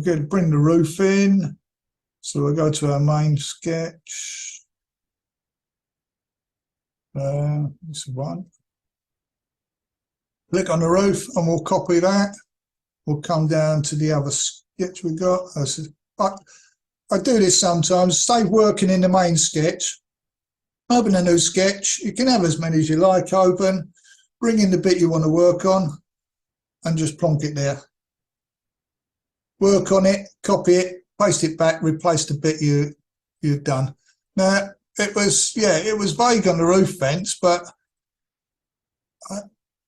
going to bring the roof in. So we'll go to our main sketch. This one. Click on the roof and we'll copy that. We'll come down to the other sketch we got. I do this sometimes. Stay working in the main sketch. Open a new sketch. You can have as many as you like open. Bring in the bit you want to work on and just plonk it there. Work on it, copy it, paste it back, replace the bit you've done. Now, it was vague on the roof vents, but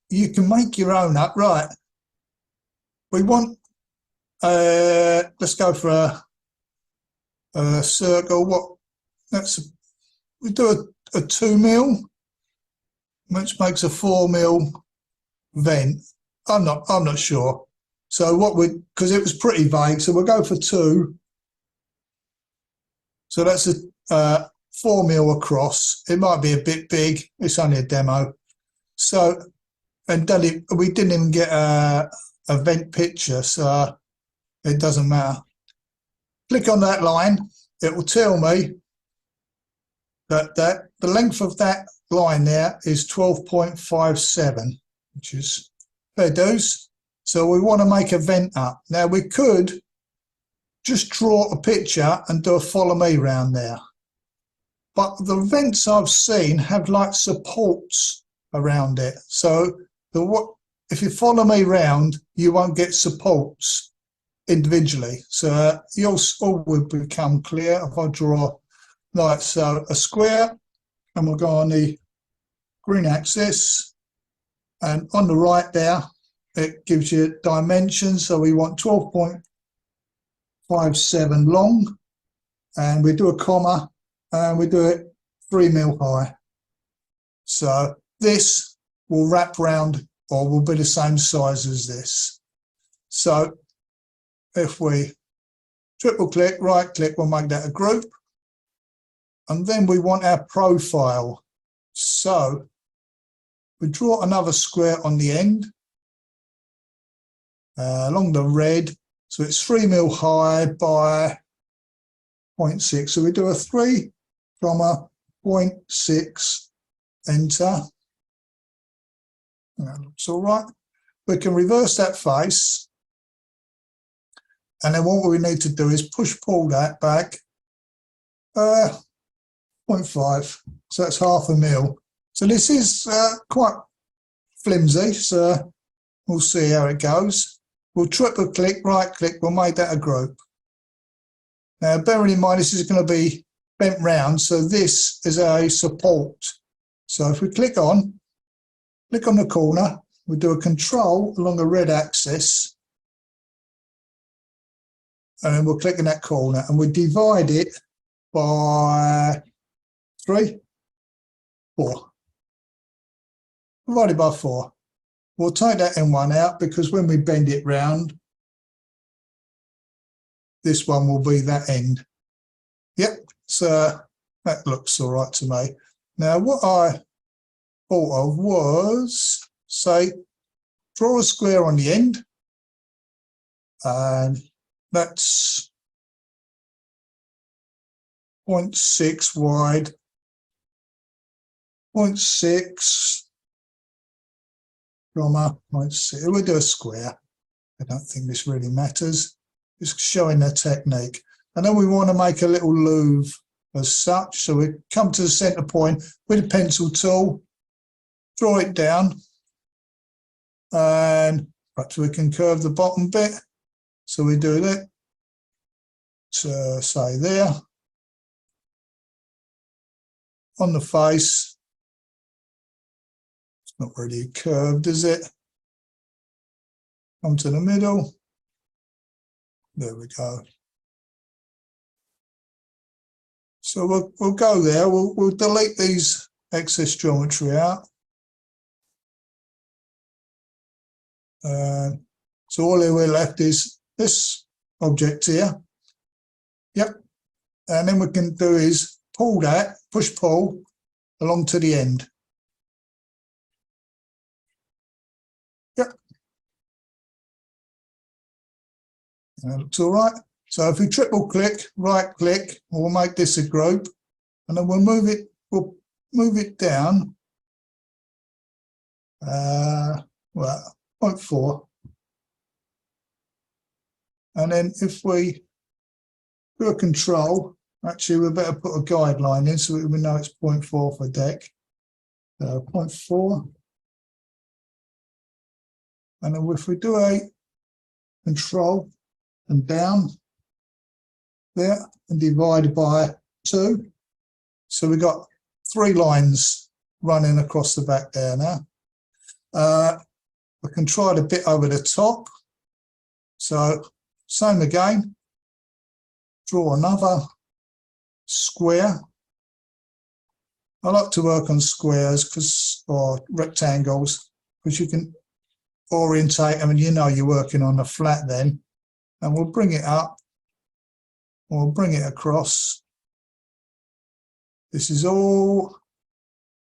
you can make your own up. Right. We want, let's go for a circle. We do a 2 mil, which makes a 4 mil vent. I'm not sure. So because it was pretty vague, so we'll go for 2. So that's a 4 mil across. It might be a bit big. It's only a demo. So, and we didn't even get a vent picture, so it doesn't matter. Click on that line. It will tell me that the length of that line there is 12.57, which is fair dues. So we want to make a vent up. Now we could just draw a picture and do a follow me round there. But the vents I've seen have like supports around it. So if you follow me round, you won't get supports individually. So all will become clear if I draw like so a square, and we'll go on the green axis, and on the right there it gives you dimensions. So we want 12.57 long, and we do a comma and we do it 3 mil high. So this will wrap round, or will be the same size as this. So if we triple click, right click, we'll make that a group. And then we want our profile. So we draw another square on the end along the red. So it's 3 mil high by 0.6. So we do a 3, 0.6, enter. That looks all right. We can reverse that face. And then what we need to do is pull that back 0.5. So that's 0.5 mil. So this is quite flimsy. So we'll see how it goes. We'll triple click, right click, we'll make that a group. Now, bearing in mind, this is going to be bent round. So this is a support. So if we click on the corner, we do a control along the red axis, and then we'll click in that corner and we divide it by 3, 4. Divided by 4. We'll take that M1 out because when we bend it round, this one will be that end. Yep, so that looks all right to me. Now, what I thought of was, say, draw a square on the end, and that's 0.6 wide, 0.6, comma, 0.6. We'll do a square. I don't think this really matters. Just showing the technique. And then we want to make a little louvre as such. So we come to the center point with a pencil tool, draw it down, and perhaps we can curve the bottom bit. So we do that, so say there. On the face, it's not really curved, is it? Come to the middle. There we go. So we'll go there. We'll delete these excess geometry out. So all we're left is this object here. Yep. And then we can do is pull that, pull along to the end. Yep. That looks all right. So if we triple click, right click, we'll make this a group, and then we'll move it down. Well, 0.4. And then if we do a control, actually we better put a guideline in so we know it's 0.4 for deck. 0.4. And then if we do a control and down there and divide by 2, so we've got 3 lines running across the back there now. We can try the bit over the top. So same again, draw another square. I like to work on squares or rectangles because you can orientate them and you know you're working on a flat then. And we'll bring it up, we'll bring it across. This is all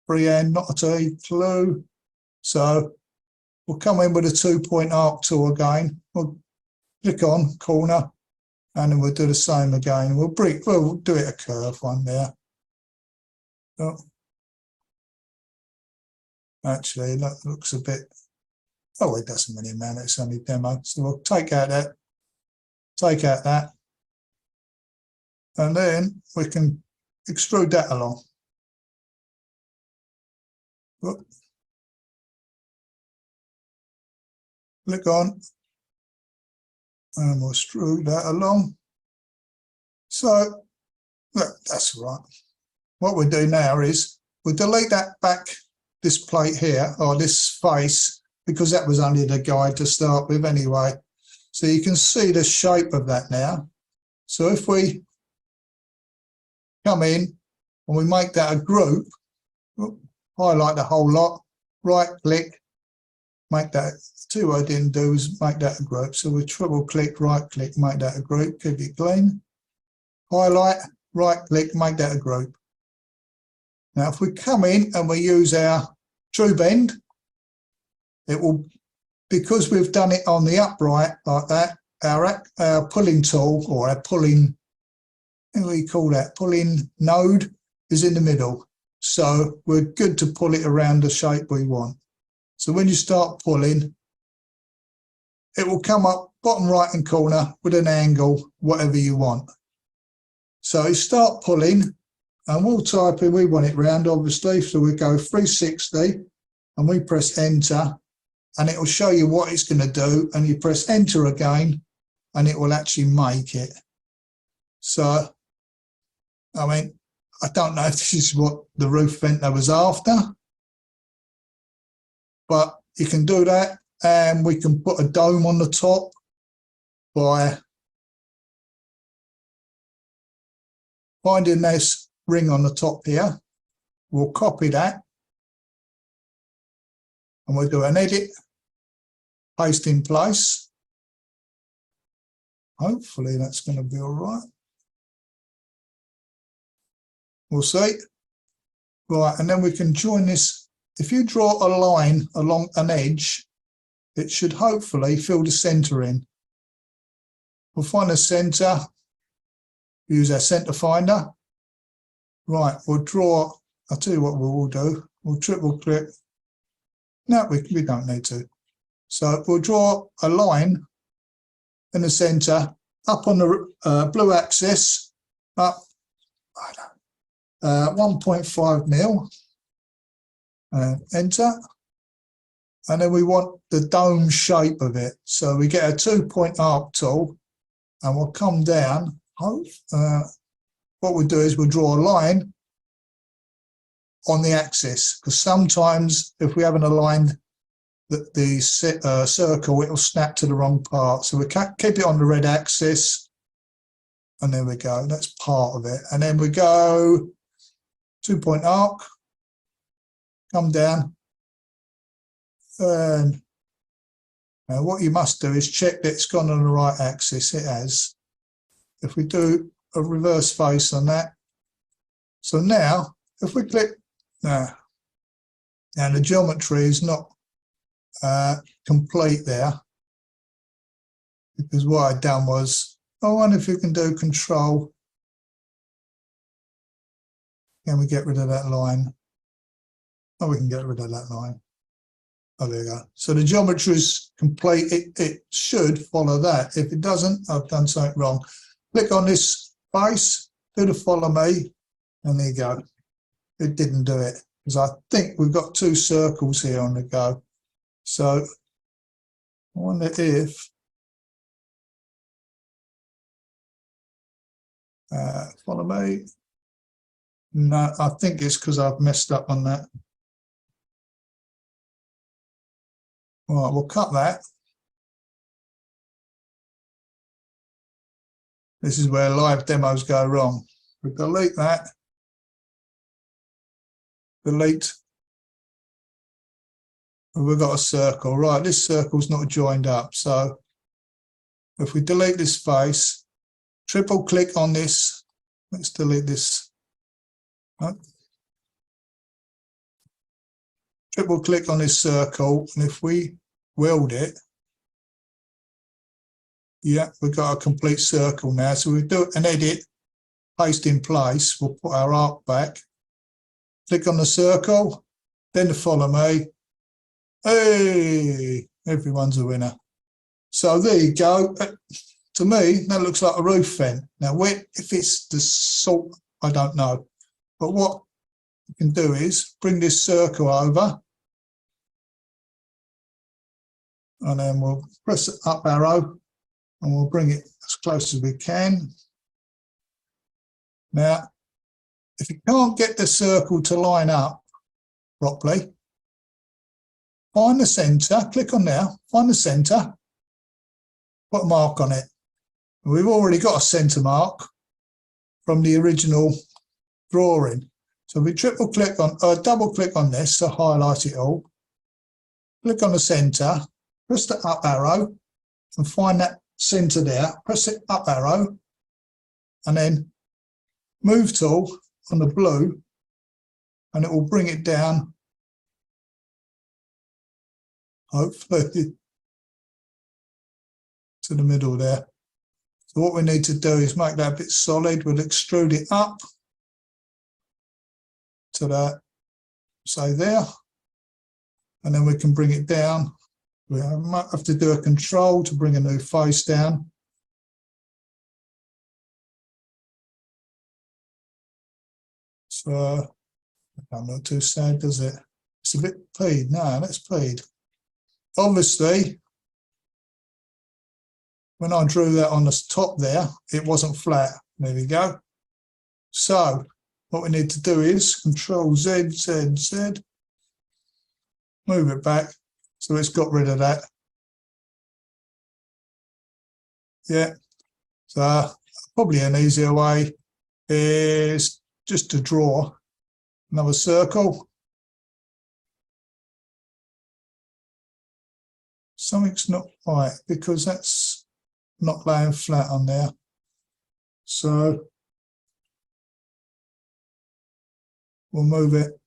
freehand, not a clue. So we'll come in with a 2-point arc tool again. We'll click on corner and then we'll do the same again. We'll do it a curve one there. Oh. Actually, that looks a bit, oh, it doesn't really matter, it's only demo. So we'll take out that, and then we can extrude that along. Oh. Click on, and we'll extrude that along. So, look, that's right. What we'll do now is we'll delete that back, this plate here, or this face, because that was only the guide to start with anyway. So you can see the shape of that now. So if we come in and we make that a group, highlight the whole lot, right click, make that, two I didn't do is make that a group. So we triple click, right click, make that a group, keep it clean. Highlight, right click, make that a group. Now if we come in and we use our true bend, it will, because we've done it on the upright like that, our pulling tool or our pulling, what do we call that, pulling node is in the middle. So we're good to pull it around the shape we want. So when you start pulling, it will come up bottom right hand corner with an angle, whatever you want. So you start pulling and we'll type in, we want it round obviously, so we go 360 and we press enter and it will show you what it's going to do, and you press enter again and it will actually make it. So, I mean, I don't know if this is what the roof venter was after, but you can do that, and we can put a dome on the top by finding this ring on the top here. We'll copy that and we'll do an edit, paste in place. Hopefully that's going to be all right. We'll see. Right, and then we can join this. If you draw a line along an edge, it should hopefully fill the centre in. We'll find the centre, use our centre finder. Right, we'll draw, I'll tell you what we will do. We'll triple click. No, we don't need to. So we'll draw a line in the centre, up on the blue axis, up 1.5 mil, and enter. And then we want the dome shape of it. So we get a 2-point arc tool and we'll come down. What we'll do is we'll draw a line on the axis, because sometimes if we haven't aligned the circle, it will snap to the wrong part. So we keep it on the red axis, and there we go. That's part of it. And then we go 2-point arc, come down, and what you must do is check that it's gone on the right axis. It has. If we do a reverse face on that, so now if we click now, and the geometry is not complete there, because what I'd done was, I wonder if you can do control. Can we get rid of that line? Oh, we can get rid of that line. Oh, there you go. So the geometry is complete. It should follow that. If it doesn't, I've done something wrong. Click on this face, do the follow me, and there you go. It didn't do it, because I think we've got two circles here on the go. So I wonder if follow me. No, I think it's because I've messed up on that. All right, we'll cut that. This is where live demos go wrong. We delete that. Delete. We've got a circle. Right, this circle's not joined up. So if we delete this face, triple click on this. Let's delete this. Right. Triple click on this circle, and if we weld it, yeah, we've got a complete circle now. So we do an edit, paste in place. We'll put our arc back. Click on the circle, then the follow me. Hey, everyone's a winner. So there you go. To me, that looks like a roof vent. Now, if it's the salt, I don't know. But what you can do is bring this circle over, and then we'll press the up arrow, and we'll bring it as close as we can. Now, if you can't get the circle to line up properly, find the centre, click on there, find the centre, put a mark on it. We've already got a centre mark from the original drawing. So we triple click on, double click on this to highlight it all. Click on the centre, press the up arrow and find that centre there, press the up arrow, and then move tool on the blue, and it will bring it down, hopefully, to the middle there. So what we need to do is make that a bit solid. We'll extrude it up to that, say there, and then we can bring it down. We might have to do a control to bring a new face down. So I'm not too sad, does it? It's a bit peed. No, that's peed. Obviously, when I drew that on the top there, it wasn't flat. There we go. So what we need to do is Control Z, Z, Z, move it back so it's got rid of that. Yeah. So probably an easier way is just to draw another circle. Something's not right because that's not laying flat on there. So we'll move it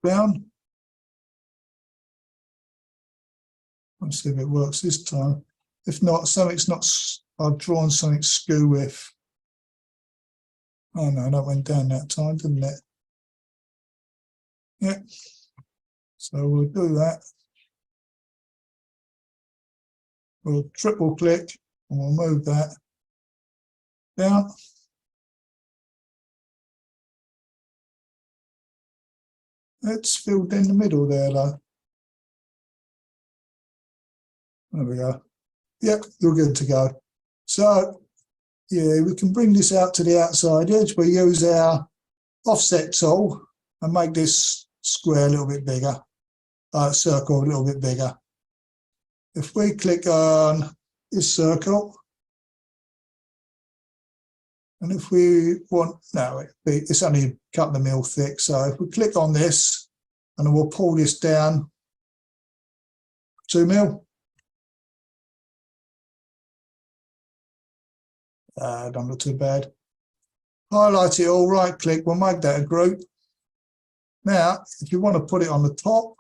down. Let's see if it works this time. If not, something's not, I've drawn something skew with. Oh no, that went down that time, didn't it? Yeah. So we'll do that. We'll triple click and we'll move that down. It's filled in the middle there though. There we go. Yep, you're good to go. So yeah, we can bring this out to the outside edge. We use our offset tool and make this square a little bit bigger, circle a little bit bigger. If we click on this circle, and if we want, no, it's only a couple of mil thick. So if we click on this, and then we'll pull this down 2 mil. Don't look too bad. Highlight it all, right click, we'll make that a group. Now, if you want to put it on the top,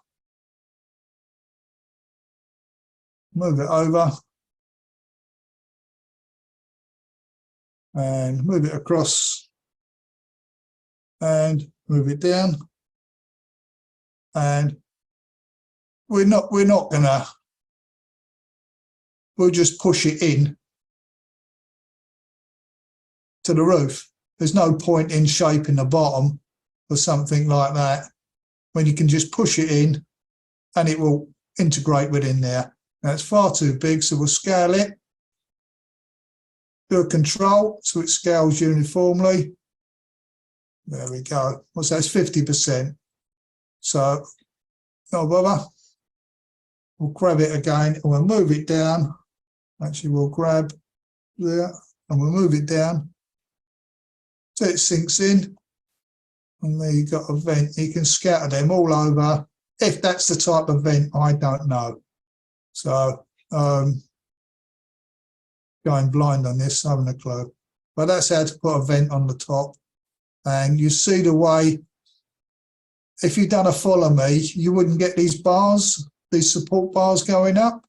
move it over and move it across and move it down. And we're not gonna, we'll just push it in to the roof. There's no point in shaping the bottom or something like that when you can just push it in and it will integrate within there. Now it's far too big, so we'll scale it. Do a control so it scales uniformly. There we go. What's that? It's 50%. So no bother. We'll grab it again and we'll move it down. Actually, we'll grab there and we'll move it down so it sinks in. And there you've got a vent. You can scatter them all over. If that's the type of vent, I don't know. So going blind on this, I haven't a clue. But that's how to put a vent on the top. And you see the way, if you'd done a follow me, you wouldn't get these bars, these support bars going up.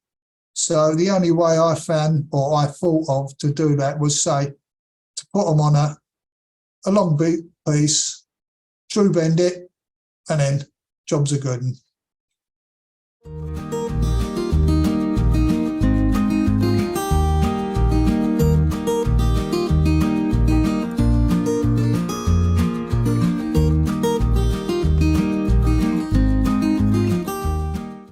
So the only way I found, or I thought of to do that was say, to put them on a long piece, true bend it, and then jobs are good.